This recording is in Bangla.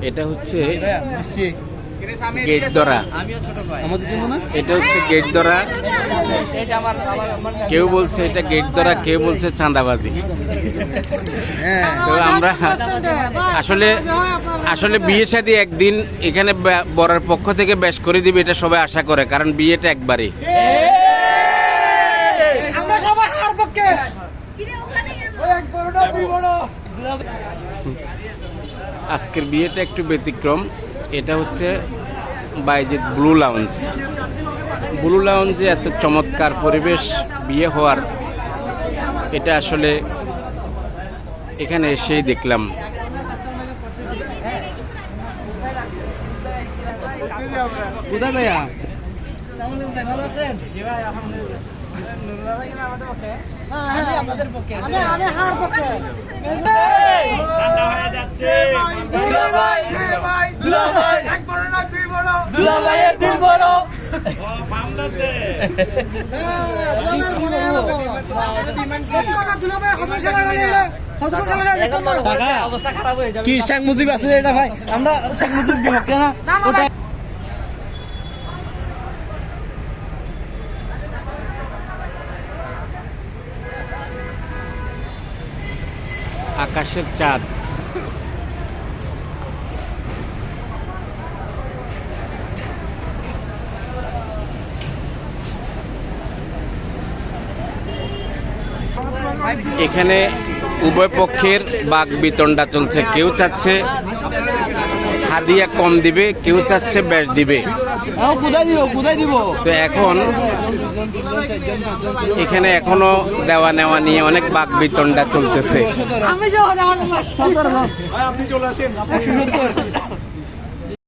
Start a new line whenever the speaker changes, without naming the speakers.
এটা হচ্ছে গেট ধরা, এটা হচ্ছে গেট ধরা। কেউ বলছে এটা গেট ধরা, কেউ বলছে চাঁদাবাজি। তো আমরা আসলে আসলে বিয়ে শাদী একদিন এখানে বরের পক্ষ থেকে বেশ করে দিবে, এটা সবাই আশা করে, কারণ বিয়েটা একবারই। আজকের বিয়েটা একটু ব্যতিক্রম। এটা হচ্ছে বাইজিৎ ব্লু লাউঞ্জ। ব্লু লাউঞ্জে এত চমৎকার পরিবেশ বিয়ে হওয়ার, এটা আসলে এখানে এসেই দেখলাম।
কোথায় ভাইয়া? কি শেখ মুজিব আছে এটা ভাই? আমরা শেখ মুজিব বিপক্ষে না।
আকাশের চাঁদ, এখানে উভয় পক্ষের বাক বিতণ্ডা চলছে। কেউ চাচ্ছে হাদিয়া কম দিবে, কেউ চাচ্ছে বেশ দিবে। তো এখন এখানে এখনো দেওয়া নেওয়া নিয়ে অনেক বাক বিতণ্ডা চলতেছে।